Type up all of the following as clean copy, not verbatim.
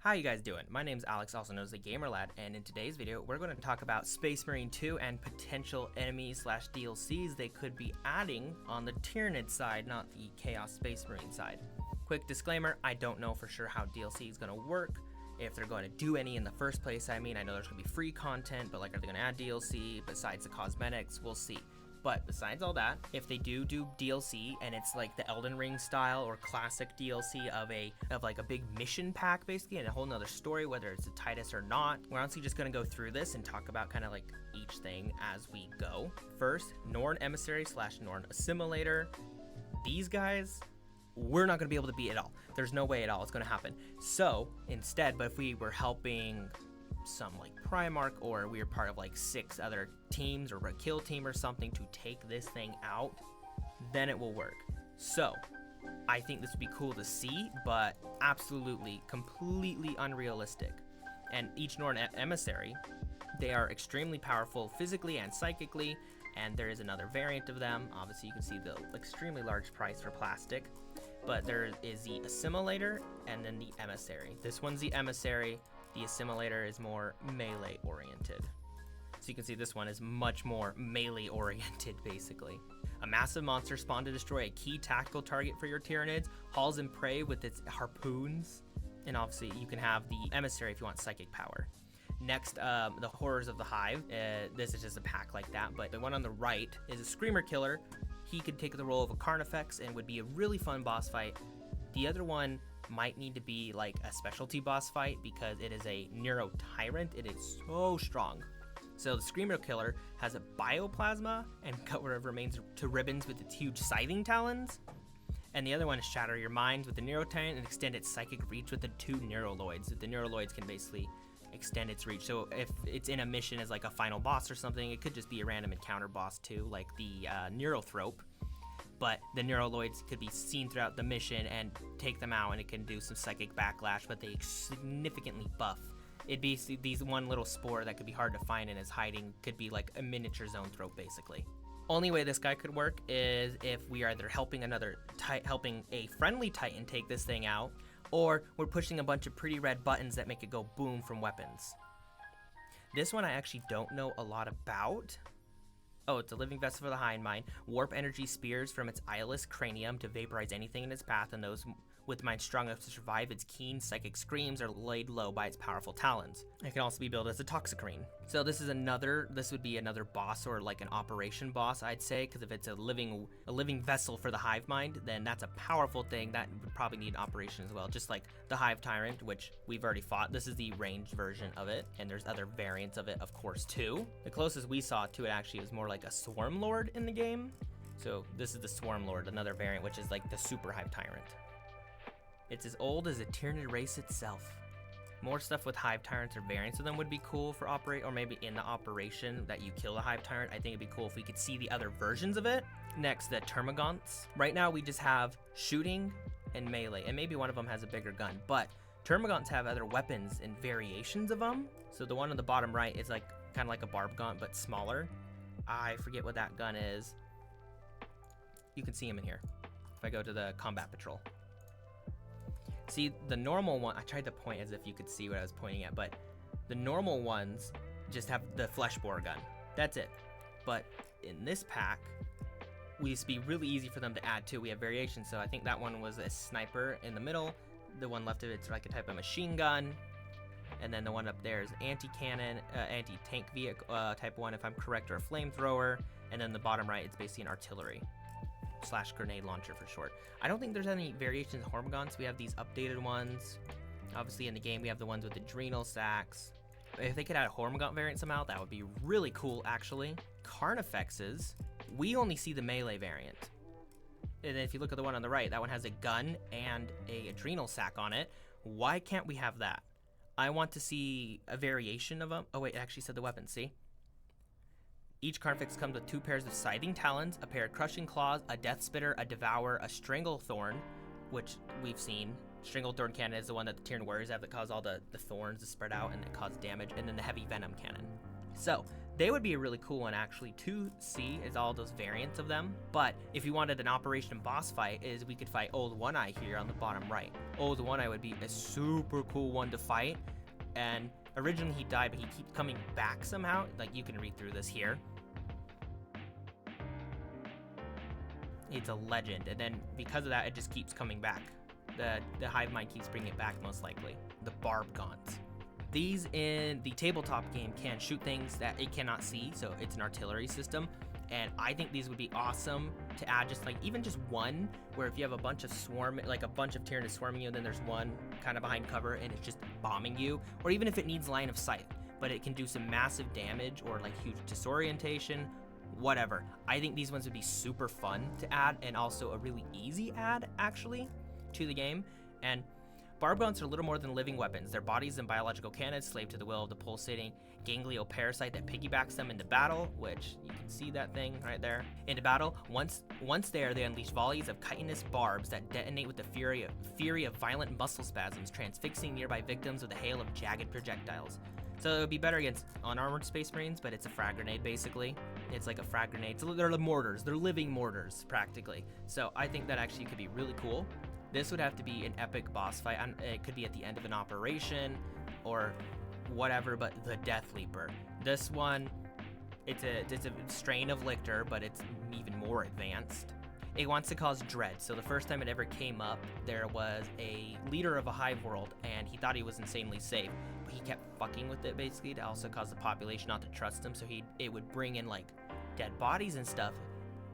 How you guys doing? My name's Alex, also known as the GamerLad, and in today's video, we're going to talk about Space Marine 2 and potential enemies / DLCs they could be adding on the Tyranid side, not the Chaos Space Marine side. Quick disclaimer, I don't know for sure how DLC is going to work, if they're going to do any in the first place. I mean, I know there's going to be free content, but like, are they going to add DLC besides the cosmetics? We'll see. But besides all that, if they do DLC and it's like the Elden Ring style or classic DLC of like a big mission pack basically and a whole nother story, whether it's a Titus or not, we're honestly just gonna go through this and talk about kind of like each thing as we go. First, Norn Emissary / Norn Assimilator. These guys, we're not gonna be able to beat at all. There's no way at all it's gonna happen. So instead, but if we were helping some like Primarch, or we were part of like 6 other teams or a kill team or something to take this thing out, then it will work. So I think this would be cool to see, but absolutely completely unrealistic. And each Norn Emissary, they are extremely powerful physically and psychically, and there is another variant of them. Obviously you can see the extremely large price for plastic, but there is the Assimilator and then the Emissary. This one's the Emissary. The Assimilator is more melee oriented. So you can see this one is much more melee oriented basically. A massive monster spawned to destroy a key tactical target for your Tyranids, hauls in prey with its harpoons, and obviously you can have the Emissary if you want psychic power. Next, the Horrors of the Hive. This is just a pack like that, but the one on the right is a Screamer Killer. He could take the role of a Carnifex and would be a really fun boss fight. The other one might need to be like a specialty boss fight because it is a Neuro Tyrant. It is so strong. So the Screamer Killer has a Bioplasma and cut whatever remains to ribbons with its huge scything talons. And the other one is Shatter Your Mind with the Neuro Tyrant and extend its psychic reach with the 2 Neuroloids. The Neuroloids can basically extend its reach. So if it's in a mission as like a final boss or something, it could just be a random encounter boss too, like the Neurothrope. But the Neuroloids could be seen throughout the mission and take them out, and it can do some psychic backlash, but they significantly buff. It'd be these one little spore that could be hard to find and is hiding, could be like a miniature Zoanthrope basically. Only way this guy could work is if we are either helping helping a friendly Titan take this thing out, or we're pushing a bunch of pretty red buttons that make it go boom from weapons. This one I actually don't know a lot about. Oh, it's a living vessel for the hind mind. Warp energy spears from its eyeless cranium to vaporize anything in its path, and those with mind strong enough to survive its keen psychic screams are laid low by its powerful talons. It can also be billed as a Toxicrine. So this would be another boss, or like an operation boss, I'd say, because if it's a living vessel for the hive mind, then that's a powerful thing that would probably need operation as well, just like the Hive Tyrant, which we've already fought. This is the ranged version of it, and there's other variants of it, of course, too. The closest we saw to it actually was more like a Swarm Lord in the game. So this is the Swarm Lord, another variant, which is like the Super Hive Tyrant. It's as old as the Tyranid race itself. More stuff with Hive Tyrants or variants of them would be cool for operate, or maybe in the operation that you kill the Hive Tyrant. I think it'd be cool if we could see the other versions of it. Next, the Termagants. Right now we just have shooting and melee, and maybe one of them has a bigger gun, but Termagants have other weapons and variations of them. So the one on the bottom right is like kind of like a barb gaunt, but smaller. I forget what that gun is. You can see him in here if I go to the combat patrol. See, the normal one, I tried to point as if you could see what I was pointing at, but the normal ones just have the flesh bore gun. That's it. But in this pack, we used to be really easy for them to add too. We have variations, so I think that one was a sniper in the middle. The one left of it's like a type of machine gun. And then the one up there is anti-cannon, anti-tank vehicle type 1 if I'm correct, or a flamethrower. And then the bottom right, it's basically an artillery / grenade launcher for short. I don't think there's any variations of Hormagaunts. We have these updated ones. Obviously in the game we have the ones with adrenal sacs. If they could add a Hormagaunt variant somehow, that would be really cool actually. Carnifexes, we only see the melee variant. And if you look at the one on the right, that one has a gun and a adrenal sac on it. Why can't we have that? I want to see a variation of them. Oh wait, it actually said the weapon, see? Each Carnifex comes with 2 pairs of Scything Talons, a pair of Crushing Claws, a Death Spitter, a Devourer, a Stranglethorn, which we've seen. Stranglethorn Cannon is the one that the Tyranid warriors have that cause all the thorns to spread out and that cause damage, and then the Heavy Venom Cannon. So, They would be a really cool one actually to see, is all those variants of them. But if you wanted an Operation boss fight, is we could fight Old One Eye here on the bottom right. Old One Eye would be a super cool one to fight. And originally he died, but he keeps coming back somehow. Like, you can read through this here. It's a legend, and then because of that, it just keeps coming back. The hive mind keeps bringing it back, most likely. The barb gaunts. These in the tabletop game can shoot things that it cannot see, so it's an artillery system. And I think these would be awesome to add, just like even just one, where if you have a bunch of like a bunch of Tyranids swarming you, and then there's one kind of behind cover and it's just bombing you, or even if it needs line of sight, but it can do some massive damage or like huge disorientation, whatever. I think these ones would be super fun to add, and also a really easy add actually to the game. And barb gaunts are a little more than living weapons. Their bodies and biological cannons, slave to the will of the pulsating ganglial parasite that piggybacks them into battle, which you can see that thing right there. Into battle, once there, they unleash volleys of chitinous barbs that detonate with the fury of violent muscle spasms, transfixing nearby victims with a hail of jagged projectiles. So it would be better against unarmored Space Marines, but it's a frag grenade basically. It's like a frag grenade. So they're mortars. They're living mortars practically. So I think that actually could be really cool. This would have to be an epic boss fight. It could be at the end of an operation or whatever, but the Death Leaper. This one, it's a strain of Lictor, but it's even more advanced. It wants to cause dread. So the first time it ever came up, there was a leader of a hive world, and he thought he was insanely safe, but he kept fucking with it basically to also cause the population not to trust him. So it would bring in like dead bodies and stuff,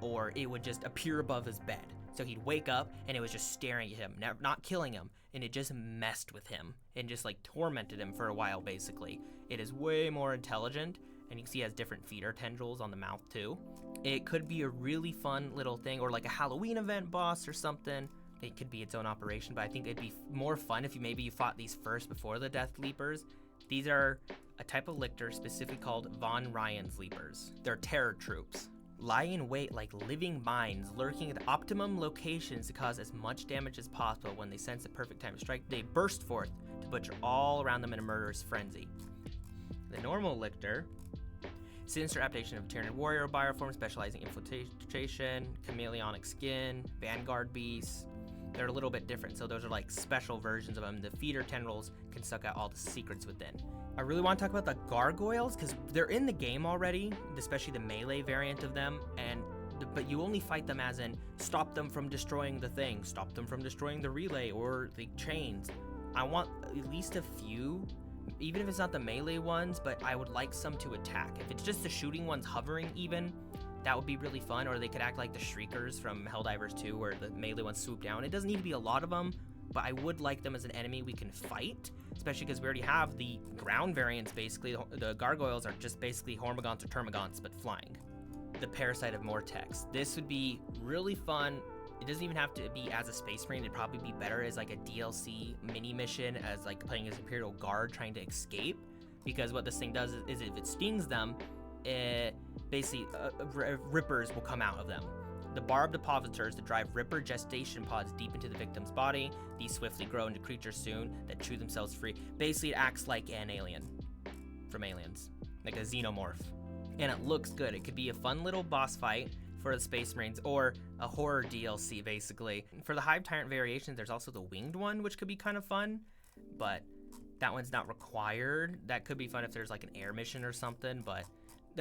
or it would just appear above his bed. So he'd wake up and it was just staring at him, not killing him, and it just messed with him and just like tormented him for a while basically. It is way more intelligent, and you can see it has different feeder tendrils on the mouth too. It could be a really fun little thing, or like a Halloween event boss or something. It could be its own operation, but I think it'd be more fun if you fought these first before the Death Leapers. These are a type of Lictor specifically called Von Ryan's Leapers. They're terror troops. Lie in wait like living mines, lurking at optimum locations to cause as much damage as possible. When they sense the perfect time to strike, they burst forth to butcher all around them in a murderous frenzy. The normal Lictor, sinister adaptation of Tyranid warrior bioform, specializing in infiltration, chameleonic skin, vanguard beasts. They're a little bit different, so those are like special versions of them. The feeder tendrils can suck out all the secrets within. I really want to talk about the gargoyles, because they're in the game already, especially the melee variant of them, but you only fight them as in stop them from destroying the thing, stop them from destroying the relay or the chains. I want at least a few, even if it's not the melee ones, but I would like some to attack. If it's just the shooting ones hovering even, that would be really fun. Or they could act like the Shriekers from Helldivers 2, where the melee ones swoop down. It doesn't need to be a lot of them, but I would like them as an enemy we can fight, especially because we already have the ground variants basically. The gargoyles are just basically Hormagaunts or Termagants, but flying. The Parasite of Mortex. This would be really fun. It doesn't even have to be as a Space Marine. It'd probably be better as like a DLC mini mission, as like playing as Imperial Guard trying to escape, because what this thing does is if it stings them, basically rippers will come out of them. The barbed depositors that drive ripper gestation pods deep into the victim's body. These swiftly grow into creatures soon that chew themselves free. Basically, it acts like an alien from Aliens, like a xenomorph. And it looks good. It could be a fun little boss fight for the Space Marines, or a horror DLC, basically. For the Hive Tyrant variations, there's also the winged one, which could be kind of fun, but that one's not required. That could be fun if there's like an air mission or something, but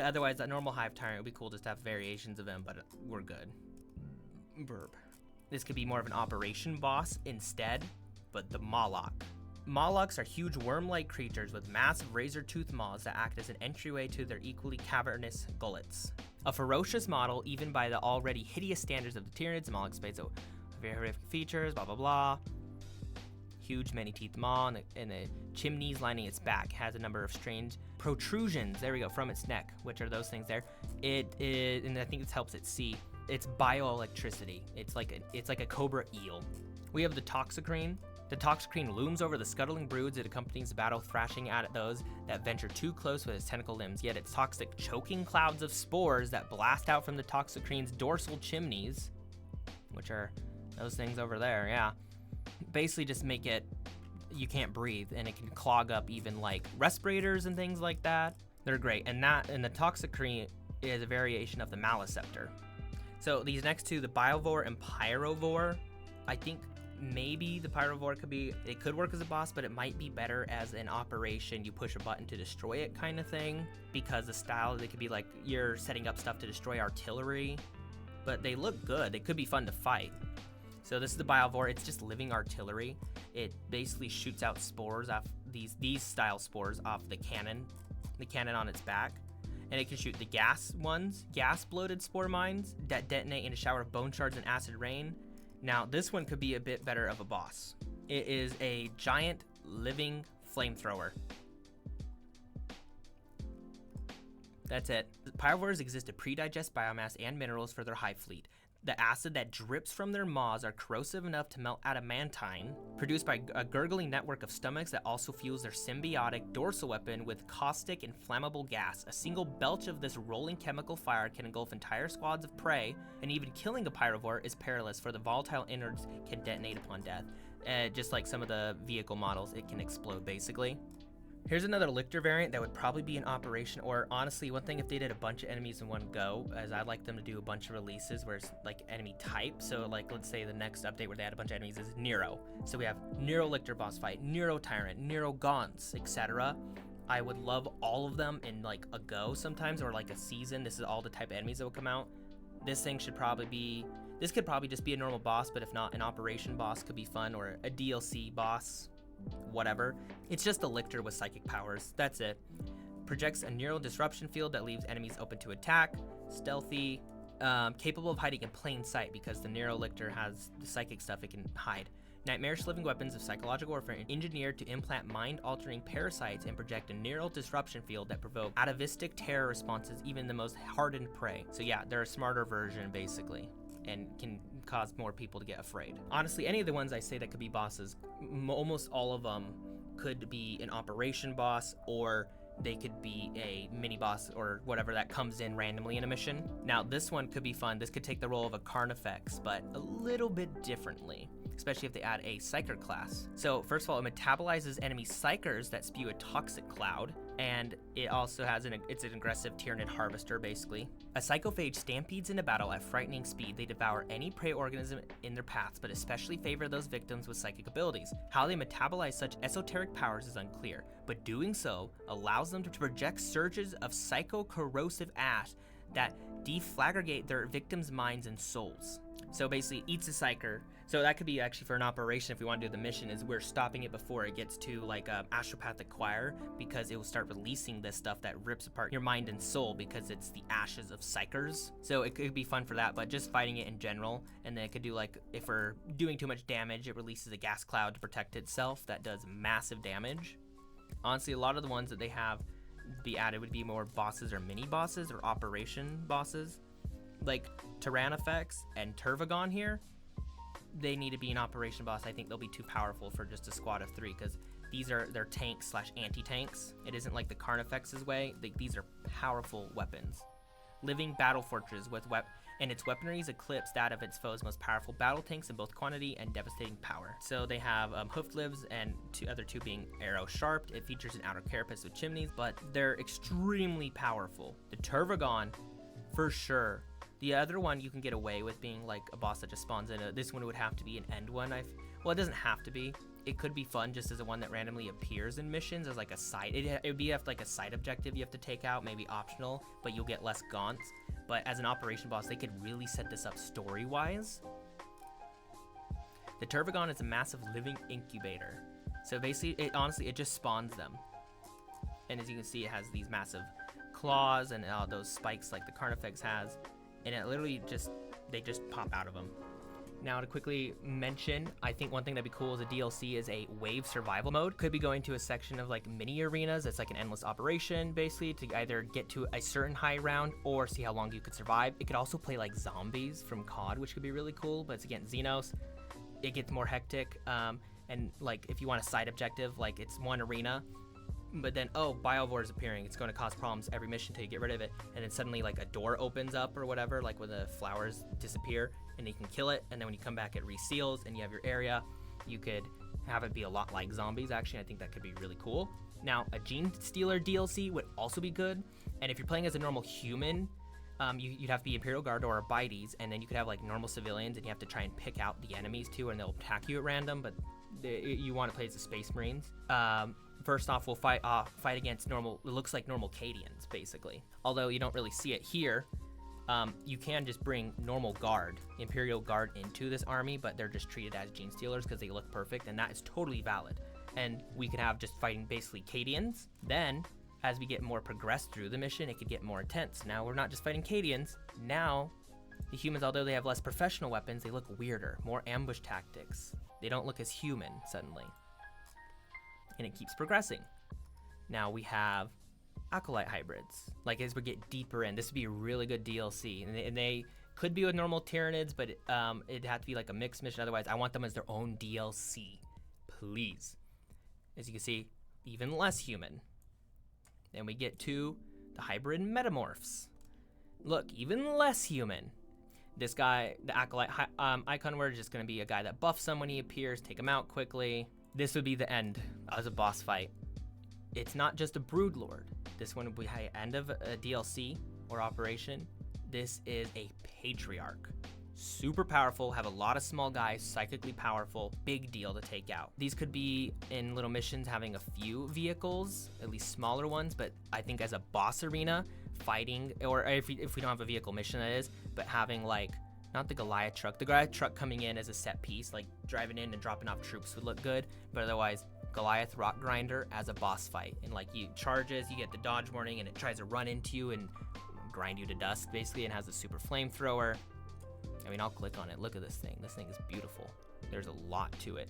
otherwise, that normal Hive Tyrant would be cool just to have variations of him, but we're good. Burp. This could be more of an operation boss instead, but the Moloch. Molochs are huge worm-like creatures with massive razor-toothed maws that act as an entryway to their equally cavernous gullets. A ferocious model, even by the already hideous standards of the Tyranids, Moloch displays very horrific features, blah blah blah. Huge many-teethed maw, and the chimneys lining its back. Has a number of strange protrusions, there we go, from its neck, which are those things there. And I think this helps it see. It's bioelectricity. It's like a cobra eel. We have the Toxicrane. The Toxicrane looms over the scuttling broods it accompanies the battle, thrashing at those that venture too close with its tentacle limbs. Yet its toxic, choking clouds of spores that blast out from the Toxicrane's dorsal chimneys, which are those things over there, yeah, basically just make it, you can't breathe, and it can clog up even like respirators and things like that. They're great, and the Toxicrene is a variation of the Maliceptor. So these next two, the Biovore and Pyrovore, I think maybe the Pyrovore could work as a boss, but it might be better as an operation. You push a button to destroy it kind of thing, because the style, they could be like you're setting up stuff to destroy artillery, but they look good. They could be fun to fight. So this is the Biovore. It's just living artillery. It basically shoots out spores off these style spores off the cannon on its back. And it can shoot the gas-bloated spore mines that detonate in a shower of bone shards and acid rain. Now, this one could be a bit better of a boss. It is a giant living flamethrower. That's it. Pyrovores exist to pre-digest biomass and minerals for their hive fleet. The acid that drips from their maws are corrosive enough to melt adamantine, produced by a gurgling network of stomachs that also fuels their symbiotic dorsal weapon with caustic and flammable gas. A single belch of this rolling chemical fire can engulf entire squads of prey, and even killing a Pyrovore is perilous, for the volatile innards can detonate upon death. Just like some of the vehicle models, it can explode basically. Here's another Lictor variant that would probably be in operation, or honestly, one thing if they did a bunch of enemies in one go, as I'd like them to do a bunch of releases where it's like enemy type. So like, let's say the next update where they add a bunch of enemies is Nero. So we have Nero Lictor boss fight, Nero Tyrant, Nero Gaunts, etc. I would love all of them in like a go sometimes, or like a season. This is all the type of enemies that will come out. This could probably just be a normal boss, but if not, an operation boss could be fun, or a DLC boss. Whatever. It's just a Lictor with psychic powers. That's it. Projects a neural disruption field that leaves enemies open to attack. Stealthy. Capable of hiding in plain sight, because the Nero Lictor has the psychic stuff it can hide. Nightmarish living weapons of psychological warfare engineered to implant mind-altering parasites and project a neural disruption field that provoke atavistic terror responses even the most hardened prey. So yeah, they're a smarter version basically, and can cause more people to get afraid. Honestly, any of the ones I say that could be bosses, almost all of them could be an operation boss, or they could be a mini boss or whatever that comes in randomly in a mission. Now this one could be fun. This could take the role of a Carnifex, but a little bit differently, especially if they add a Psyker class. So first of all, it metabolizes enemy Psykers that spew a toxic cloud, and it also has it's an aggressive Tyranid harvester basically. A psychophage stampedes into battle at frightening speed. They devour any prey organism in their paths, but especially favor those victims with psychic abilities. How they metabolize such esoteric powers is unclear, but doing so allows them to project surges of psycho-corrosive ash that deflagrate their victims' minds and souls. So basically, eats a Psyker. So that could be actually for an operation if we want to do the mission, is we're stopping it before it gets to like astropathic choir, because it will start releasing this stuff that rips apart your mind and soul, because it's the ashes of Psykers. So it could be fun for that, but just fighting it in general. And then it could do like, if we're doing too much damage, it releases a gas cloud to protect itself that does massive damage. Honestly, a lot of the ones that they have be added would be more bosses or mini bosses or operation bosses. Like Tyrannifex and Turvagon here, they need to be an operation boss. I think they'll be too powerful for just a squad of 3, because they're tanks / anti-tanks. It isn't like the Carnifex's way. These are powerful weapons. Living battle fortress and its weaponry eclipse that of its foes' most powerful battle tanks in both quantity and devastating power. So they have hoofed lives, and other two being arrow sharped. It features an outer carapace with chimneys, but they're extremely powerful. The Turvagon, for sure. The other one you can get away with being like a boss that just spawns in. This one would have to be an end one. Well, it doesn't have to be. It could be fun just as a one that randomly appears in missions as like a side. It would be like a side objective you have to take out, maybe optional, but you'll get less gaunts. But as an operation boss, they could really set this up story-wise. The Turvagon is a massive living incubator. So basically, it just spawns them. And as you can see, it has these massive claws and those spikes like the Carnifex has. And it literally they just pop out of them. Now to quickly mention, I think one thing that'd be cool as a DLC is a wave survival mode. Could be going to a section of like mini arenas. It's like an endless operation basically to either get to a certain high round or see how long you could survive. It could also play like zombies from COD, which could be really cool, but it's again Xenos. It gets more hectic. And like if you want a side objective, like it's one arena, but then, Biovore is appearing. It's going to cause problems every mission until you get rid of it. And then suddenly, like, a door opens up or whatever, like when the flowers disappear, and you can kill it. And then when you come back, it reseals, and you have your area. You could have it be a lot like zombies. Actually, I think that could be really cool. Now, a Gene Stealer DLC would also be good. And if you're playing as a normal human, you'd have to be Imperial Guard or Abites, and then you could have like normal civilians, and you have to try and pick out the enemies too, and they'll attack you at random. But you want to play as the Space Marines. First off, we'll fight against normal. It looks like normal Cadians, basically. Although you don't really see it here. You can just bring normal guard, Imperial Guard into this army, but they're just treated as Gene Stealers because they look perfect, and that is totally valid. And we could have just fighting basically Cadians. Then, as we get more progressed through the mission, it could get more intense. Now, we're not just fighting Cadians. Now, the humans, although they have less professional weapons, they look weirder, more ambush tactics. They don't look as human, suddenly. And it keeps progressing. Now, we have Acolyte hybrids. Like, as we get deeper in, this would be a really good DLC. And they could be with normal Tyranids, but it'd have to be like a mixed mission. Otherwise, I want them as their own DLC. Please. As you can see, even less human. Then we get to the hybrid metamorphs. Look, even less human. This guy, the Acolyte icon, we're just going to be a guy that buffs them when he appears, take him out quickly. This would be the end as a boss fight. It's not just a Broodlord. This one would be the end of a DLC or operation. This is a Patriarch. Super powerful, have a lot of small guys, psychically powerful, big deal to take out. These could be in little missions having a few vehicles, at least smaller ones, but I think as a boss arena, fighting, or if we don't have a vehicle mission that is, but having like, not the Goliath truck, the Goliath truck coming in as a set piece, like driving in and dropping off troops would look good, but otherwise, Goliath Rock Grinder as a boss fight. And like you charges, you get the dodge warning, and it tries to run into you and grind you to dust, basically, and has a super flamethrower. I mean, I'll click on it. Look at this thing. This thing is beautiful. There's a lot to it.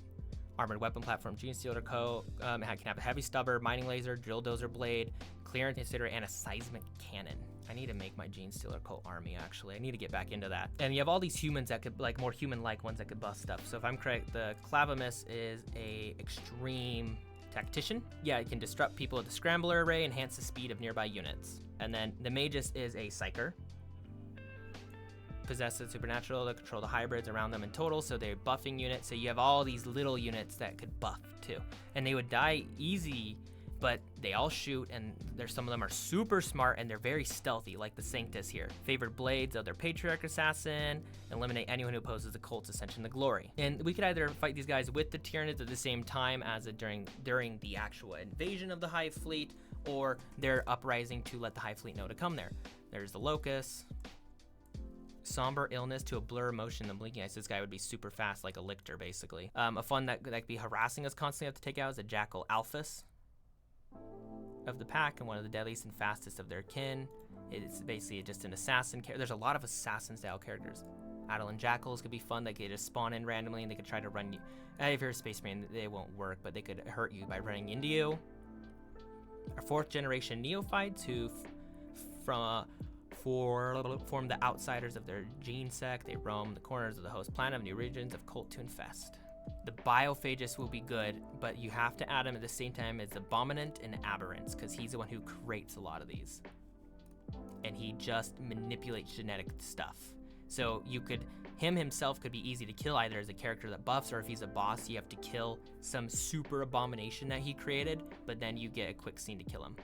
Armored weapon platform, Gene Stealer Co. It can have a heavy stubber, mining laser, drill dozer blade, clearance incinerator, and a seismic cannon. I need to make my Gene Stealer Co. army, actually. I need to get back into that. And you have all these humans that could, like, more human-like ones that could bust stuff. So if I'm correct, the Clavimus is a extreme tactician. Yeah, it can disrupt people with the scrambler array, enhance the speed of nearby units. And then the Magus is a Psyker. Possesses supernatural to control the hybrids around them in total, so they're buffing units. So you have all these little units that could buff too, and they would die easy, but they all shoot, and there's some of them are super smart and they're very stealthy, like the Sanctus here. Favored blades of their Patriarch Assassin, eliminate anyone who opposes the cult's ascension to glory. And we could either fight these guys with the Tyranids at the same time as during the actual invasion of the Hive Fleet, or their uprising to let the Hive Fleet know to come there. There's the Locust. Somber illness to a blur motion and blinking eyes. This guy would be super fast, like a Lictor, basically. A fun that could be harassing us constantly, have to take out is a Jackal Alphas of the pack, and one of the deadliest and fastest of their kin. It's basically just an assassin character. There's a lot of assassin style characters. Adelan Jackals could be fun. They could just spawn in randomly and they could try to run you. If you're a Space Marine, they won't work, but they could hurt you by running into you. Our 4th generation neophytes who form the outsiders of their gene sect. They roam the corners of the host planet of new regions of cult to infest. The Biophagus will be good, but you have to add him at the same time as Abominant and Aberrants, because he's the one who creates a lot of these. And he just manipulates genetic stuff. So him himself could be easy to kill either as a character that buffs, or if he's a boss, you have to kill some super abomination that he created, but then you get a quick scene to kill him.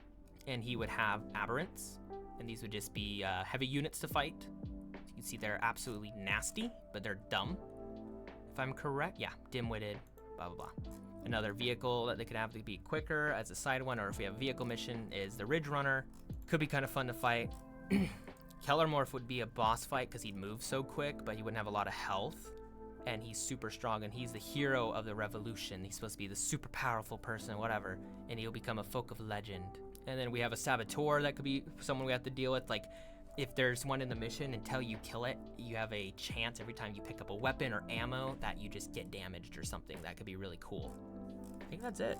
And he would have Aberrants, and these would just be heavy units to fight. So you can see they're absolutely nasty, but they're dumb. If I'm correct, yeah, dim-witted, blah, blah, blah. Another vehicle that they could have to be quicker as a side one, or if we have a vehicle mission, is the Ridge Runner. Could be kind of fun to fight. Kellermorph would be a boss fight because he'd move so quick, but he wouldn't have a lot of health. And he's super strong, and he's the hero of the revolution. He's supposed to be the super powerful person, whatever, and he'll become a folk of legend. And then we have a Saboteur that could be someone we have to deal with. Like, if there's one in the mission, until you kill it, you have a chance every time you pick up a weapon or ammo that you just get damaged or something. That could be really cool. I think that's it.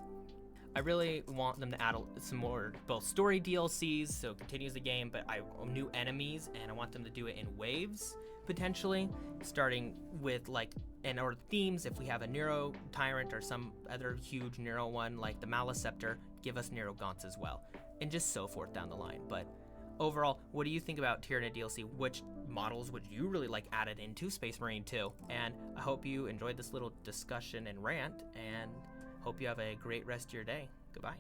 I really want them to add some more both story DLCs, so it continues the game, but new enemies, and I want them to do it in waves, potentially, starting with or themes. If we have a Neuro Tyrant or some other huge Neuro one like the Maliceptor, give us Neuro Gaunts as well, and just so forth down the line. But overall, what do you think about Tyranid DLC? Which models would you really like added into Space Marine 2? And I hope you enjoyed this little discussion and rant, and hope you have a great rest of your day. Goodbye.